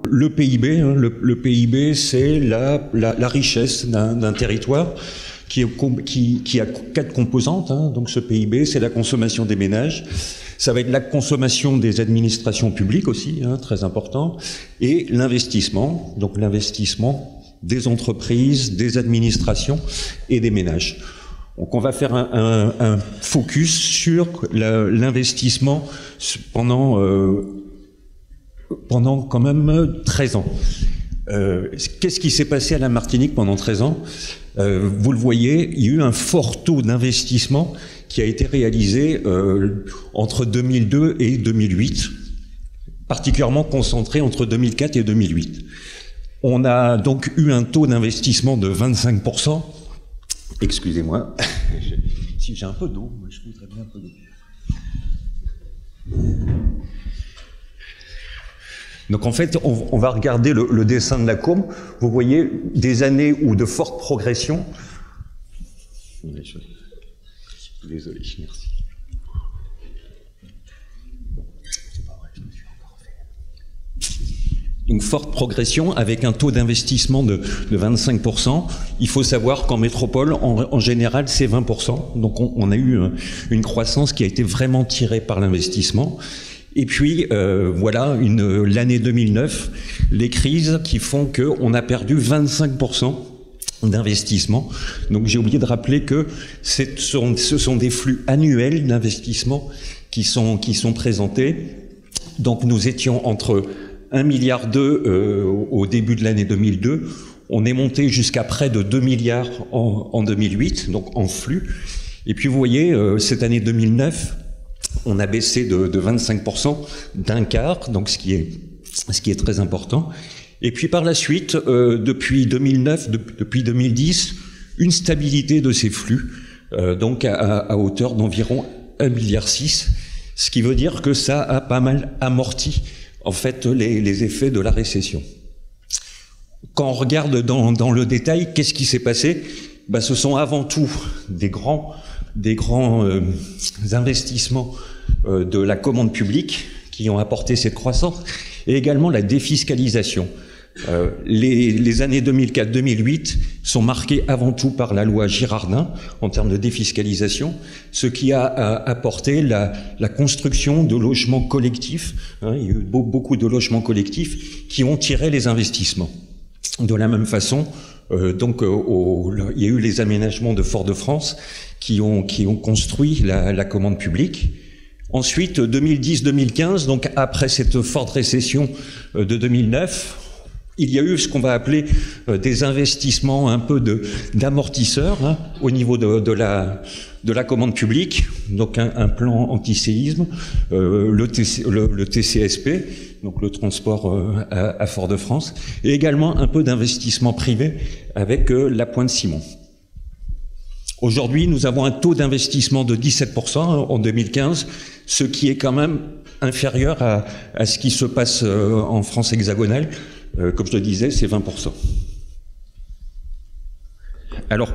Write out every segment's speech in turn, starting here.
Le PIB, hein, le PIB, c'est la richesse d'un territoire qui a 4 composantes. Hein. Donc ce PIB, c'est la consommation des ménages, ça va être la consommation des administrations publiques aussi, hein, très important, et l'investissement, donc l'investissement des entreprises, des administrations et des ménages. Donc on va faire un focus sur l'investissement pendant quand même 13 ans. Qu'est-ce qui s'est passé à la Martinique pendant 13 ans? Vous le voyez, il y a eu un fort taux d'investissement qui a été réalisé entre 2002 et 2008, particulièrement concentré entre 2004 et 2008. On a donc eu un taux d'investissement de 25%. Excusez-moi, si j'ai un peu d'eau, je voudrais bien un peu d'eau. Donc en fait, on va regarder le dessin de la courbe. Vous voyez des années où de forte progression. Désolé, merci. Une forte progression avec un taux d'investissement de 25%. Il faut savoir qu'en métropole, en général, c'est 20%. Donc on a eu une croissance qui a été vraiment tirée par l'investissement. Et puis, voilà, l'année 2009, les crises qui font qu'on a perdu 25% d'investissement. Donc j'ai oublié de rappeler que ce sont des flux annuels d'investissement qui sont présentés. Donc nous étions entre 1,2 milliard au début de l'année 2002. On est monté jusqu'à près de 2 milliards en 2008, donc en flux. Et puis vous voyez, cette année 2009, on a baissé de 25%, d'un quart, donc ce qui est très important. Et puis par la suite, depuis 2009, depuis 2010, une stabilité de ces flux, donc à hauteur d'environ 1,6 milliard, ce qui veut dire que ça a pas mal amorti en fait les effets de la récession. Quand on regarde dans le détail, qu'est-ce qui s'est passé? Ce sont avant tout des grands investissements de la commande publique qui ont apporté cette croissance, et également la défiscalisation. Les années 2004-2008 sont marquées avant tout par la loi Girardin en termes de défiscalisation, ce qui a apporté la construction de logements collectifs. Hein, il y a eu beaucoup de logements collectifs qui ont tiré les investissements. De la même façon, donc il y a eu les aménagements de Fort-de-France qui ont construit la commande publique. Ensuite, 2010-2015, donc après cette forte récession de 2009, il y a eu ce qu'on va appeler des investissements un peu d'amortisseurs, hein, au niveau de la commande publique, donc un plan anti-séisme, le TCSP, donc le transport à Fort-de-France, et également un peu d'investissement privé avec la Pointe-Simon. Aujourd'hui, nous avons un taux d'investissement de 17% en 2015, ce qui est quand même inférieur à ce qui se passe en France hexagonale. Comme je le disais, c'est 20%. Alors,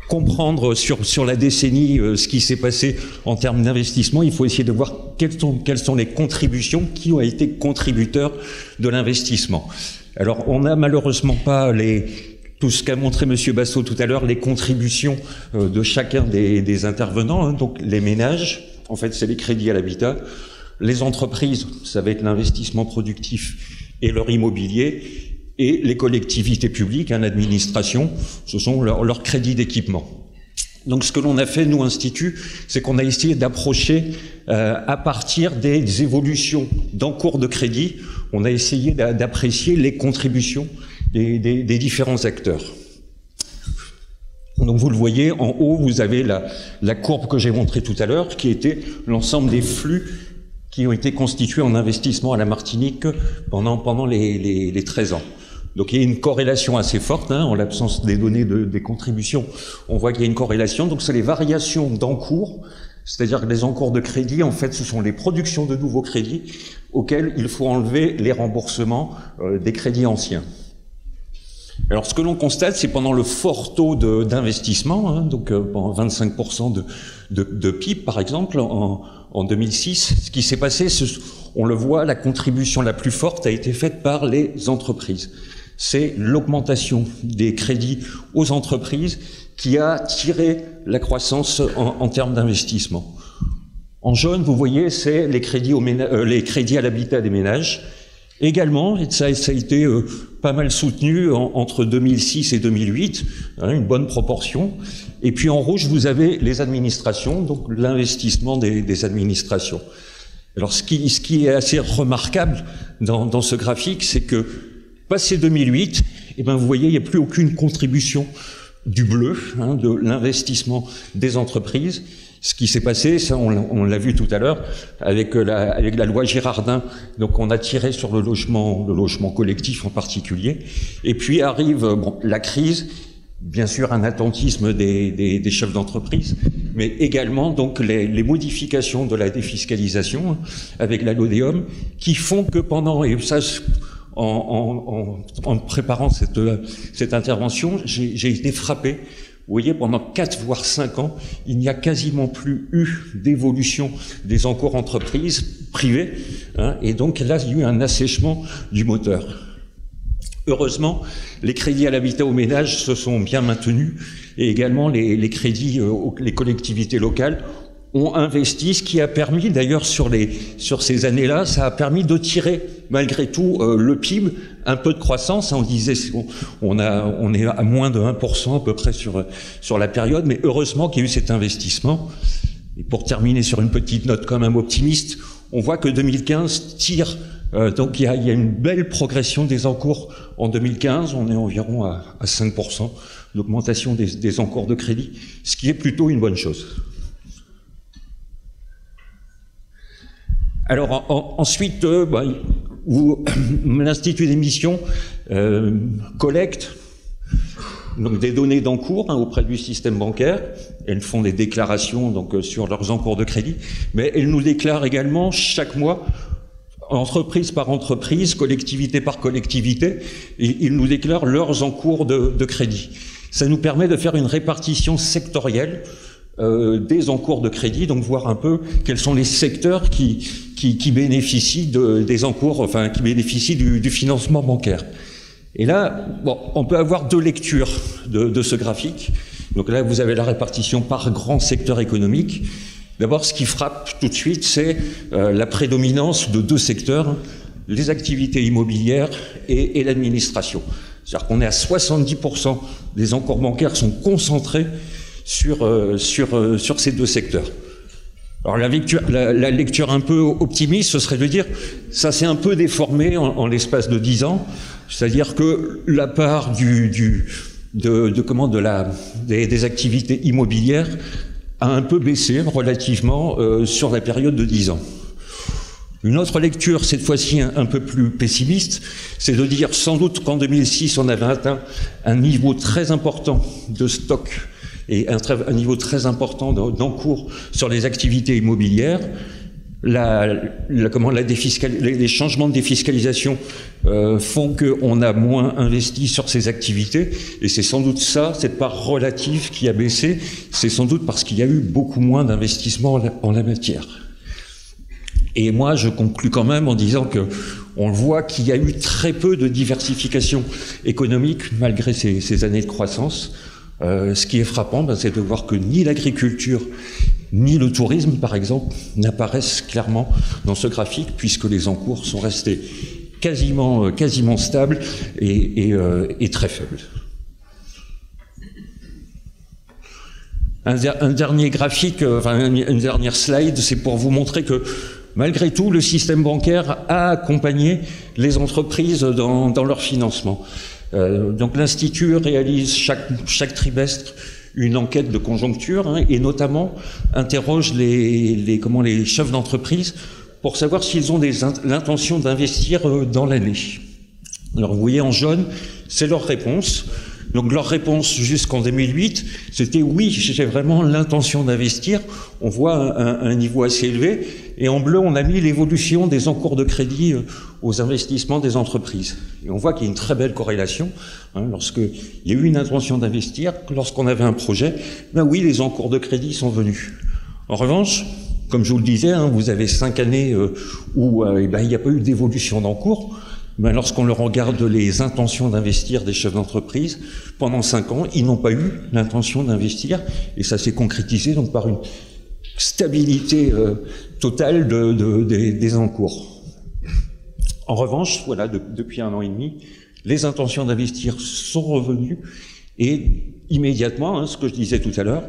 comprendre sur la décennie ce qui s'est passé en termes d'investissement, il faut essayer de voir quelles sont les contributions qui ont été contributeurs de l'investissement. Alors, on n'a malheureusement pas tout ce qu'a montré M. Bassot tout à l'heure, les contributions de chacun des intervenants, hein, donc les ménages, en fait c'est les crédits à l'habitat, les entreprises, ça va être l'investissement productif et leur immobilier, et les collectivités publiques, hein, l'administration, ce sont leurs crédits d'équipement. Donc ce que l'on a fait, nous, Institut, c'est qu'on a essayé d'approcher, à partir des évolutions d'encours de crédit, on a essayé d'apprécier les contributions des différents acteurs. Donc vous le voyez, en haut, vous avez la courbe que j'ai montrée tout à l'heure, qui était l'ensemble des flux qui ont été constitués en investissement à la Martinique pendant les 13 ans. Donc il y a une corrélation assez forte, hein, en l'absence des données des contributions, on voit qu'il y a une corrélation. Donc c'est les variations d'encours, c'est-à-dire que les encours de crédit, en fait, ce sont les productions de nouveaux crédits auxquels il faut enlever les remboursements des crédits anciens. Alors ce que l'on constate, c'est pendant le fort taux d'investissement, hein, donc pendant 25% de PIB par exemple en 2006, ce qui s'est passé, on le voit, la contribution la plus forte a été faite par les entreprises. C'est l'augmentation des crédits aux entreprises qui a tiré la croissance en termes d'investissement. En jaune, vous voyez, c'est les crédits à l'habitat des ménages. Également, et ça a été pas mal soutenu entre 2006 et 2008, une bonne proportion. Et puis en rouge, vous avez les administrations, donc l'investissement des administrations. Alors ce qui est assez remarquable dans ce graphique, c'est que passé 2008, eh ben, vous voyez, il n'y a plus aucune contribution du bleu, de l'investissement des entreprises. Ce qui s'est passé, ça on l'a vu tout à l'heure, avec la loi Girardin, donc on a tiré sur le logement collectif en particulier, et puis arrive la crise, bien sûr un attentisme des chefs d'entreprise, mais également donc les modifications de la défiscalisation avec la LODEOM, qui font que pendant, et ça en préparant cette intervention, j'ai été frappé. Vous voyez, pendant 4 voire 5 ans, il n'y a quasiment plus eu d'évolution des encours entreprises privées, et donc là, il y a eu un assèchement du moteur. Heureusement, les crédits à l'habitat aux ménages se sont bien maintenus, et également les crédits les collectivités locales ont investi, ce qui a permis, d'ailleurs, sur ces années-là, ça a permis de tirer, malgré tout, le PIB, un peu de croissance. On disait, on est à moins de 1% à peu près sur la période, mais heureusement qu'il y a eu cet investissement. Et pour terminer sur une petite note quand même optimiste, on voit que 2015 tire, donc il y a une belle progression des encours en 2015, on est environ à 5% d'augmentation des encours de crédit, ce qui est plutôt une bonne chose. Alors ensuite, l'Institut d'émission collecte donc des données d'encours auprès du système bancaire. Elles font des déclarations donc sur leurs encours de crédit, mais elles nous déclarent également chaque mois, entreprise par entreprise, collectivité par collectivité, et ils nous déclarent leurs encours de crédit. Ça nous permet de faire une répartition sectorielle des encours de crédit, donc voir un peu quels sont les secteurs qui bénéficient des encours, enfin qui bénéficient du financement bancaire. Et là, on peut avoir 2 lectures de ce graphique. Donc là, vous avez la répartition par grand secteur économique. D'abord, ce qui frappe tout de suite, c'est la prédominance de 2 secteurs, les activités immobilières et l'administration. C'est-à-dire qu'on est à 70% des encours bancaires sont concentrés sur ces 2 secteurs. Alors la lecture un peu optimiste, ce serait de dire ça s'est un peu déformé en l'espace de 10 ans, c'est-à-dire que la part des activités immobilières a un peu baissé relativement sur la période de 10 ans. Une autre lecture, cette fois-ci un peu plus pessimiste, c'est de dire sans doute qu'en 2006, on avait atteint un niveau très important de stock et un niveau très important d'encours sur les activités immobilières. Les changements de défiscalisation font qu'on a moins investi sur ces activités, et c'est sans doute ça, cette part relative qui a baissé, c'est sans doute parce qu'il y a eu beaucoup moins d'investissements en la matière. Et moi, je conclus quand même en disant que on voit qu'il y a eu très peu de diversification économique malgré ces années de croissance. Ce qui est frappant, c'est de voir que ni l'agriculture ni le tourisme, par exemple, n'apparaissent clairement dans ce graphique, puisque les encours sont restés quasiment stables et très faibles. Un dernier graphique, une dernière slide, c'est pour vous montrer que malgré tout, le système bancaire a accompagné les entreprises dans leur financement. Donc l'Institut réalise chaque trimestre une enquête de conjoncture et notamment interroge les chefs d'entreprise pour savoir s'ils ont l'intention d'investir dans l'année. Alors vous voyez en jaune, c'est leur réponse. Donc leur réponse jusqu'en 2008, c'était oui, j'ai vraiment l'intention d'investir. On voit un niveau assez élevé. Et en bleu, on a mis l'évolution des encours de crédit aux investissements des entreprises. Et on voit qu'il y a une très belle corrélation. Lorsqu'il y a eu une intention d'investir, lorsqu'on avait un projet, ben oui, les encours de crédit sont venus. En revanche, comme je vous le disais, hein, vous avez 5 années où il n'y a pas eu d'évolution d'encours. Ben, lorsqu'on leur regarde les intentions d'investir des chefs d'entreprise, pendant 5 ans, ils n'ont pas eu l'intention d'investir, et ça s'est concrétisé donc par une stabilité totale des encours. En revanche, voilà, depuis 1 an et demi, les intentions d'investir sont revenues, et immédiatement, hein, ce que je disais tout à l'heure,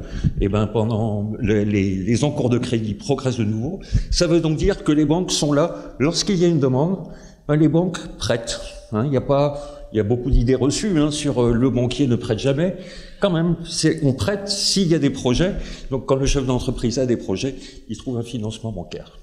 pendant les encours de crédit progressent de nouveau. Ça veut donc dire que les banques sont là, lorsqu'il y a une demande, les banques prêtent. Hein, il y a beaucoup d'idées reçues hein, sur le banquier ne prête jamais. Quand même, on prête s'il y a des projets. Donc quand le chef d'entreprise a des projets, il trouve un financement bancaire.